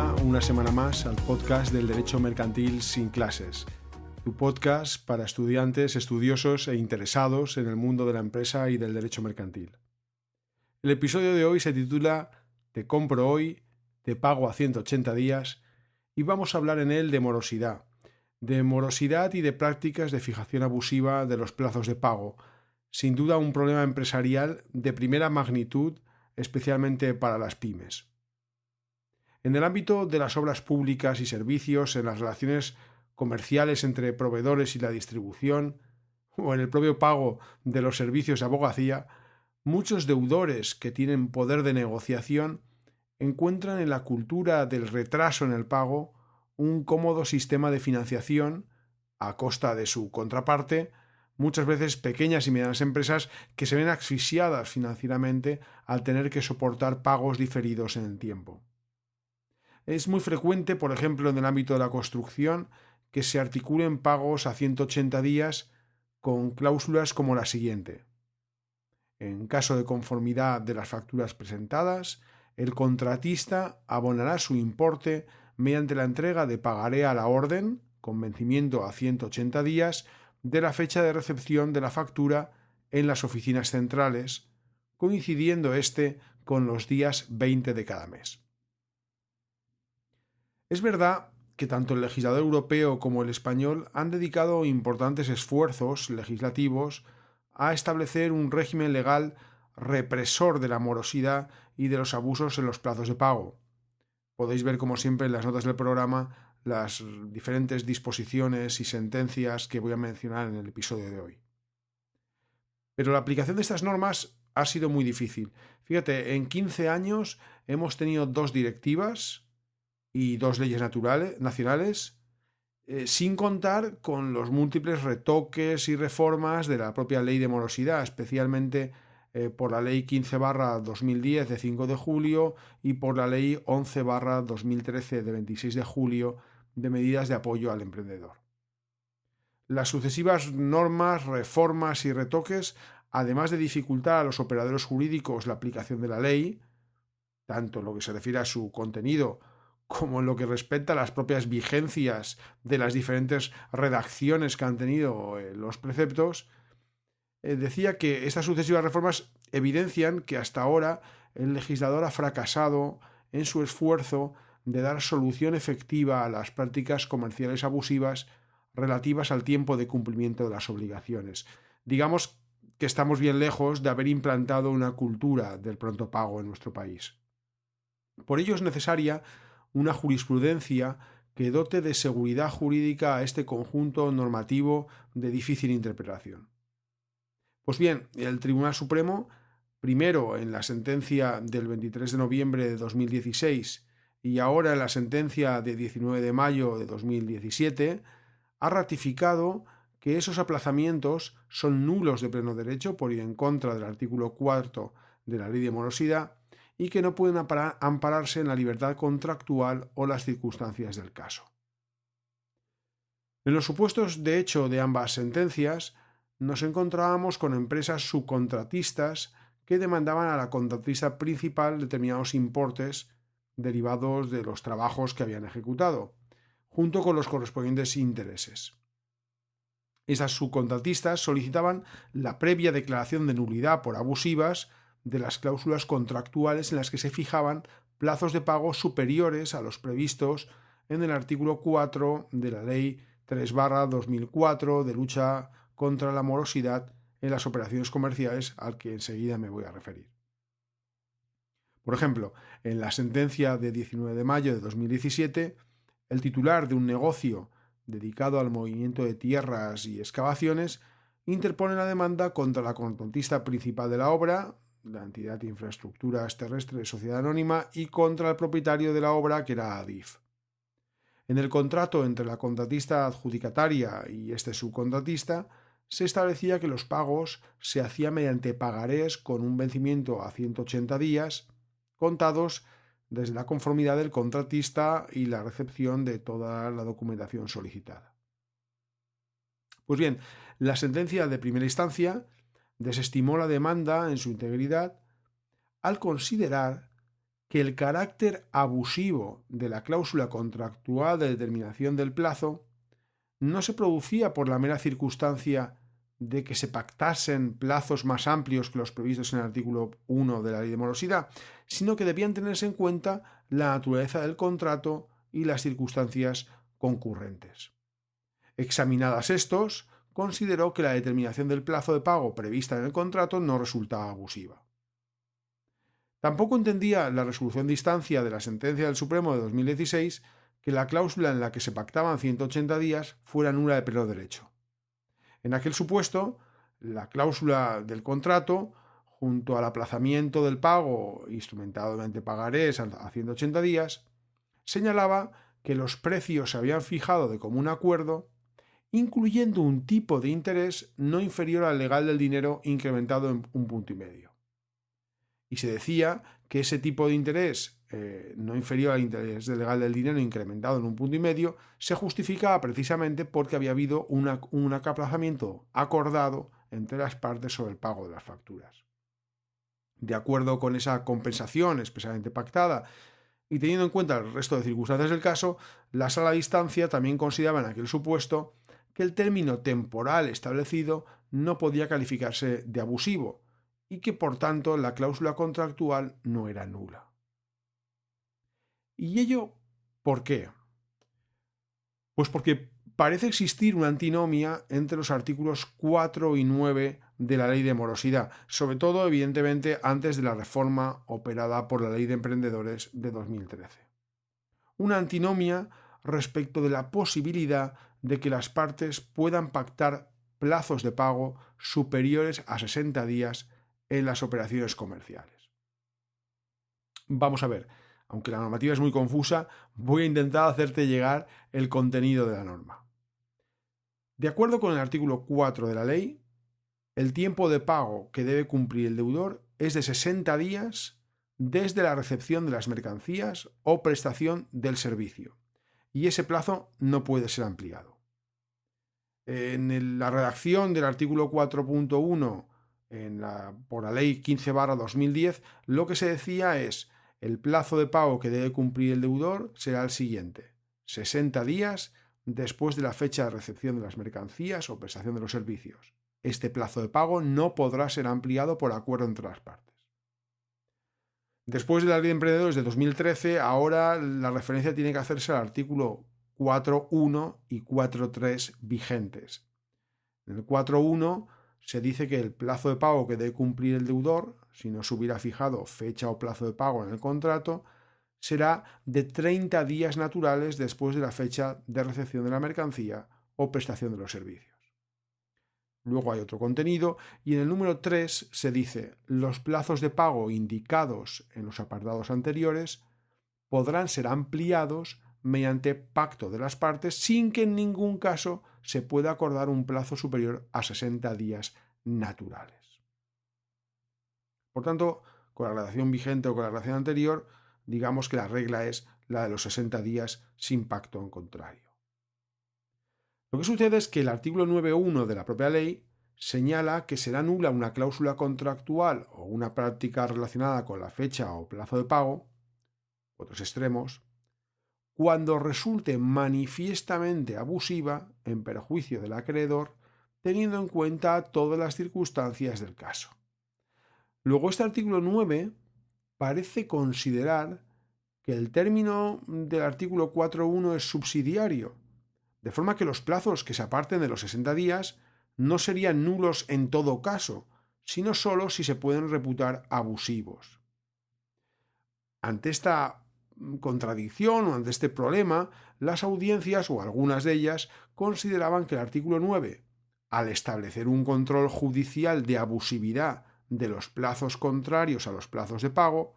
bienvenida una semana más al podcast del Derecho Mercantil sin clases, tu podcast para estudiantes, estudiosos e interesados en el mundo de la empresa y del derecho mercantil. El episodio de hoy se titula Te compro hoy, te pago a 180 días y vamos a hablar en él de morosidad y de prácticas de fijación abusiva de los plazos de pago, sin duda un problema empresarial de primera magnitud, especialmente para las pymes. En el ámbito de las obras públicas y servicios, en las relaciones comerciales entre proveedores y la distribución, o en el propio pago de los servicios de abogacía, muchos deudores que tienen poder de negociación encuentran en la cultura del retraso en el pago un cómodo sistema de financiación a costa de su contraparte, muchas veces pequeñas y medianas empresas que se ven asfixiadas financieramente al tener que soportar pagos diferidos en el tiempo. Es muy frecuente, por ejemplo, en el ámbito de la construcción, que se articulen pagos a 180 días con cláusulas como la siguiente. En caso de conformidad de las facturas presentadas, el contratista abonará su importe mediante la entrega de pagaré a la orden, con vencimiento a 180 días, de la fecha de recepción de la factura en las oficinas centrales, coincidiendo con los días 20 de cada mes. Es verdad que tanto el legislador europeo como el español han dedicado importantes esfuerzos legislativos a establecer un régimen legal represor de la morosidad y de los abusos en los plazos de pago. Podéis ver, como siempre, en las notas del programa las diferentes disposiciones y sentencias que voy a mencionar en el episodio de hoy. Pero la aplicación de estas normas ha sido muy difícil. Fíjate, en 15 años hemos tenido 2 directivas y 2 leyes nacionales, sin contar con los múltiples retoques y reformas de la propia ley de morosidad, especialmente por la ley 15/2010 de 5 de julio y por la ley 11/2013 de 26 de julio de medidas de apoyo al emprendedor. Las sucesivas normas, reformas y retoques, además de dificultar a los operadores jurídicos la aplicación de la ley, tanto en lo que se refiere a su contenido como en lo que respecta a las propias vigencias de las diferentes redacciones que han tenido los preceptos, decía que estas sucesivas reformas evidencian que hasta ahora el legislador ha fracasado en su esfuerzo de dar solución efectiva a las prácticas comerciales abusivas relativas al tiempo de cumplimiento de las obligaciones. Digamos que estamos bien lejos de haber implantado una cultura del pronto pago en nuestro país. Por ello es necesaria una jurisprudencia que dote de seguridad jurídica a este conjunto normativo de difícil interpretación. Pues bien, el Tribunal Supremo, primero en la sentencia del 23 de noviembre de 2016 y ahora en la sentencia de 19 de mayo de 2017, ha ratificado que esos aplazamientos son nulos de pleno derecho por ir en contra del artículo 4 de la Ley de Morosidad y que no pueden ampararse en la libertad contractual o las circunstancias del caso. En los supuestos de hecho de ambas sentencias, nos encontrábamos con empresas subcontratistas que demandaban a la contratista principal determinados importes derivados de los trabajos que habían ejecutado, junto con los correspondientes intereses. Esas subcontratistas solicitaban la previa declaración de nulidad por abusivas de las cláusulas contractuales en las que se fijaban plazos de pago superiores a los previstos en el artículo 4 de la Ley 3/2004 de lucha contra la morosidad en las operaciones comerciales, al que enseguida me voy a referir. Por ejemplo, en la sentencia de 19 de mayo de 2017, el titular de un negocio dedicado al movimiento de tierras y excavaciones interpone la demanda contra la contratista principal de la obra, la entidad de infraestructuras terrestres Sociedad Anónima, y contra el propietario de la obra, que era Adif. En el contrato entre la contratista adjudicataria y este subcontratista se establecía que los pagos se hacían mediante pagarés con un vencimiento a 180 días, contados desde la conformidad del contratista y la recepción de toda la documentación solicitada. Pues bien, la sentencia de primera instancia desestimó la demanda en su integridad al considerar que el carácter abusivo de la cláusula contractual de determinación del plazo no se producía por la mera circunstancia de que se pactasen plazos más amplios que los previstos en el artículo 1 de la Ley de Morosidad, sino que debían tenerse en cuenta la naturaleza del contrato y las circunstancias concurrentes. Examinadas estos, consideró que la determinación del plazo de pago prevista en el contrato no resultaba abusiva. Tampoco entendía la resolución de instancia de la sentencia del Supremo de 2016 que la cláusula en la que se pactaban 180 días fuera nula de pleno derecho. En aquel supuesto, la cláusula del contrato, junto al aplazamiento del pago instrumentado mediante pagarés a 180 días, señalaba que los precios se habían fijado de común acuerdo, incluyendo un tipo de interés no inferior al legal del dinero incrementado en 1,5 puntos. Y se decía que ese tipo de interés no inferior al interés legal del dinero incrementado en 1,5 puntos se justificaba precisamente porque había habido un aplazamiento acordado entre las partes sobre el pago de las facturas. De acuerdo con esa compensación expresamente pactada y teniendo en cuenta el resto de circunstancias del caso, la sala de instancia también consideraba en aquel supuesto que el término temporal establecido no podía calificarse de abusivo y que por tanto la cláusula contractual no era nula. ¿Y ello por qué? Pues porque parece existir una antinomia entre los artículos 4 y 9 de la Ley de Morosidad, sobre todo, evidentemente, antes de la reforma operada por la Ley de Emprendedores de 2013. Una antinomia respecto de la posibilidad de que las partes puedan pactar plazos de pago superiores a 60 días en las operaciones comerciales. Vamos a ver, aunque la normativa es muy confusa, voy a intentar hacerte llegar el contenido de la norma. De acuerdo con el artículo 4 de la ley, el tiempo de pago que debe cumplir el deudor es de 60 días desde la recepción de las mercancías o prestación del servicio, y ese plazo no puede ser ampliado. En la redacción del artículo 4.1 por la ley 15/2010, lo que se decía es: el plazo de pago que debe cumplir el deudor será el siguiente: 60 días después de la fecha de recepción de las mercancías o prestación de los servicios. Este plazo de pago no podrá ser ampliado por acuerdo entre las partes. Después de la Ley de Emprendedores de 2013, ahora la referencia tiene que hacerse al artículo 4.1 y 4.3 vigentes. En el 4.1 se dice que el plazo de pago que debe cumplir el deudor, si no se hubiera fijado fecha o plazo de pago en el contrato, será de 30 días naturales después de la fecha de recepción de la mercancía o prestación de los servicios. Luego hay otro contenido y en el número 3 se dice: los plazos de pago indicados en los apartados anteriores podrán ser ampliados mediante pacto de las partes sin que en ningún caso se pueda acordar un plazo superior a 60 días naturales. Por tanto, con la redacción vigente o con la redacción anterior, digamos que la regla es la de los 60 días sin pacto en contrario. Lo que sucede es que el artículo 9.1 de la propia ley señala que será nula una cláusula contractual o una práctica relacionada con la fecha o plazo de pago, otros extremos, cuando resulte manifiestamente abusiva en perjuicio del acreedor, teniendo en cuenta todas las circunstancias del caso. Luego, este artículo 9 parece considerar que el término del artículo 4.1 es subsidiario, de forma que los plazos que se aparten de los 60 días no serían nulos en todo caso, sino solo si se pueden reputar abusivos. Ante esta contradicción o ante este problema, las audiencias, o algunas de ellas, consideraban que el artículo 9, al establecer un control judicial de abusividad de los plazos contrarios a los plazos de pago,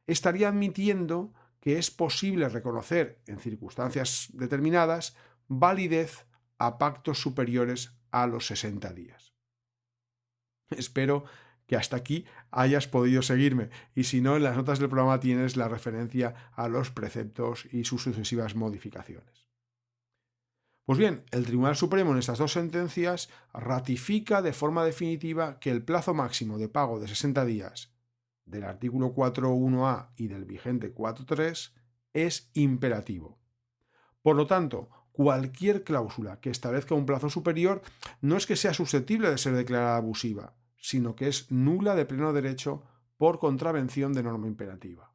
estaría admitiendo que es posible reconocer, en circunstancias determinadas, validez a pactos superiores a los 60 días. Espero que hasta aquí hayas podido seguirme, y si no, en las notas del programa tienes la referencia a los preceptos y sus sucesivas modificaciones. Pues bien, el Tribunal Supremo en estas dos sentencias ratifica de forma definitiva que el plazo máximo de pago de 60 días del artículo 4.1a y del vigente 4.3 es imperativo. Por lo tanto, cualquier cláusula que establezca un plazo superior no es que sea susceptible de ser declarada abusiva, sino que es nula de pleno derecho por contravención de norma imperativa.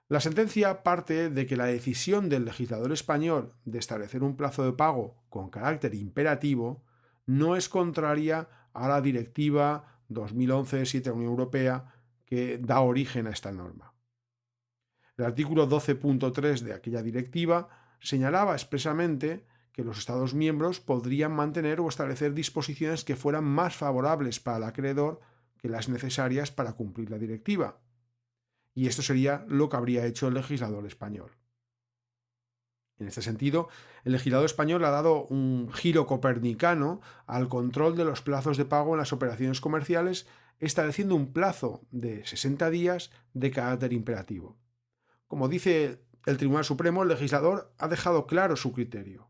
La sentencia parte de que la decisión del legislador español de establecer un plazo de pago con carácter imperativo no es contraria a la Directiva 2011/7 de la Unión Europea que da origen a esta norma. El artículo 12.3 de aquella directiva señalaba expresamente que los Estados miembros podrían mantener o establecer disposiciones que fueran más favorables para el acreedor que las necesarias para cumplir la directiva. Y esto sería lo que habría hecho el legislador español. En este sentido, el legislador español ha dado un giro copernicano al control de los plazos de pago en las operaciones comerciales, estableciendo un plazo de 60 días de carácter imperativo. Como dice el Tribunal Supremo, el legislador ha dejado claro su criterio.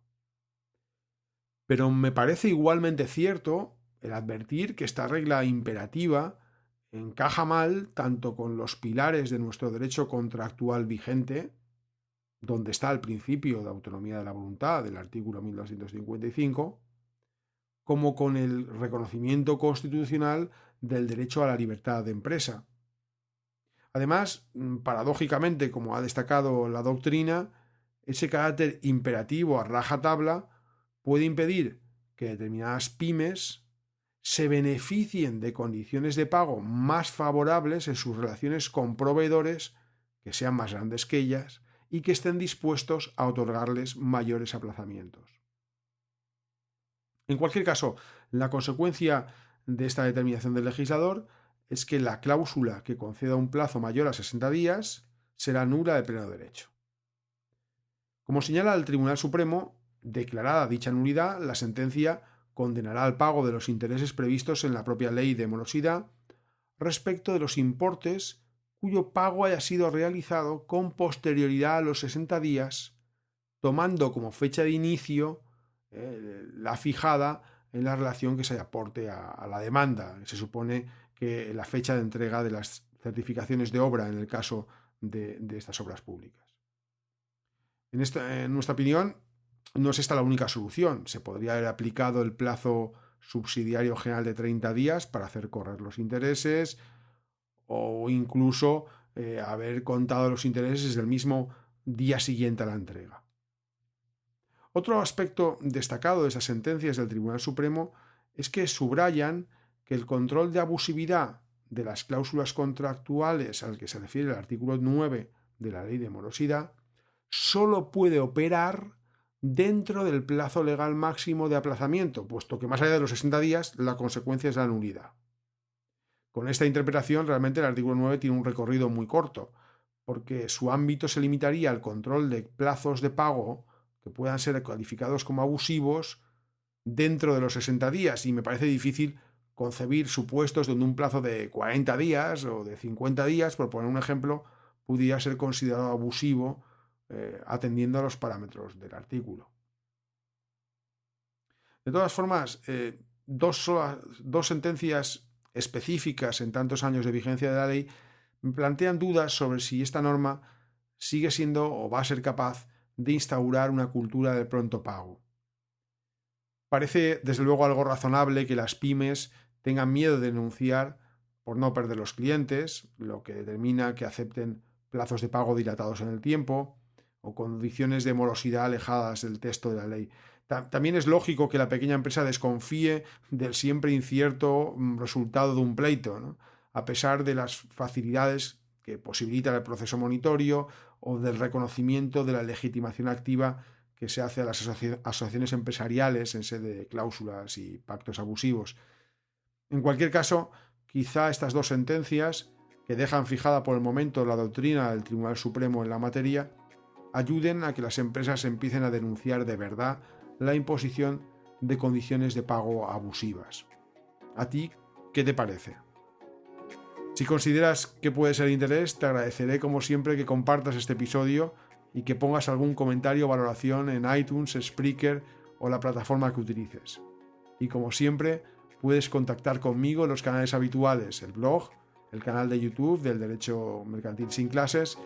Pero me parece igualmente cierto el advertir que esta regla imperativa encaja mal tanto con los pilares de nuestro derecho contractual vigente, donde está el principio de autonomía de la voluntad del artículo 1255, como con el reconocimiento constitucional del derecho a la libertad de empresa. Además, paradójicamente, como ha destacado la doctrina, ese carácter imperativo a rajatabla puede impedir que determinadas pymes se beneficien de condiciones de pago más favorables en sus relaciones con proveedores que sean más grandes que ellas y que estén dispuestos a otorgarles mayores aplazamientos. En cualquier caso, la consecuencia de esta determinación del legislador es que la cláusula que conceda un plazo mayor a 60 días será nula de pleno derecho. Como señala el Tribunal Supremo, declarada dicha nulidad, la sentencia condenará al pago de los intereses previstos en la propia ley de morosidad respecto de los importes cuyo pago haya sido realizado con posterioridad a los 60 días, tomando como fecha de inicio la fijada en la relación que se aporte a la demanda. Se supone que la fecha de entrega de las certificaciones de obra en el caso de estas obras públicas. En nuestra opinión, no es esta la única solución. Se podría haber aplicado el plazo subsidiario general de 30 días para hacer correr los intereses o incluso haber contado los intereses del mismo día siguiente a la entrega. Otro aspecto destacado de esas sentencias del Tribunal Supremo es que subrayan que el control de abusividad de las cláusulas contractuales al que se refiere el artículo 9 de la Ley de Morosidad solo puede operar dentro del plazo legal máximo de aplazamiento, puesto que más allá de los 60 días la consecuencia es la nulidad. Con esta interpretación realmente el artículo 9 tiene un recorrido muy corto, porque su ámbito se limitaría al control de plazos de pago que puedan ser calificados como abusivos dentro de los 60 días, y me parece difícil concebir supuestos donde un plazo de 40 días o de 50 días, por poner un ejemplo, pudiera ser considerado abusivo atendiendo a los parámetros del artículo. De todas formas, dos sentencias específicas en tantos años de vigencia de la ley me plantean dudas sobre si esta norma sigue siendo o va a ser capaz de instaurar una cultura del pronto pago. Parece, desde luego, algo razonable que las pymes tengan miedo de denunciar por no perder los clientes, lo que determina que acepten plazos de pago dilatados en el tiempo o condiciones de morosidad alejadas del texto de la ley. También es lógico que la pequeña empresa desconfíe del siempre incierto resultado de un pleito, ¿no? A pesar de las facilidades que posibilitan el proceso monitorio o del reconocimiento de la legitimación activa que se hace a las asociaciones empresariales en sede de cláusulas y pactos abusivos. En cualquier caso, quizá estas dos sentencias, que dejan fijada por el momento la doctrina del Tribunal Supremo en la materia, ayuden a que las empresas empiecen a denunciar de verdad la imposición de condiciones de pago abusivas. ¿A ti qué te parece? Si consideras que puede ser de interés, te agradeceré como siempre que compartas este episodio y que pongas algún comentario o valoración en iTunes, Spreaker o la plataforma que utilices. Y como siempre, puedes contactar conmigo en los canales habituales, el blog, el canal de YouTube del Derecho Mercantil Sin Clases,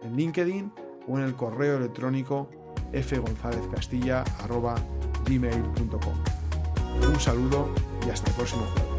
en LinkedIn o en el correo electrónico fgonzalezcastilla@gmail.com. Un saludo y hasta el próximo jueves.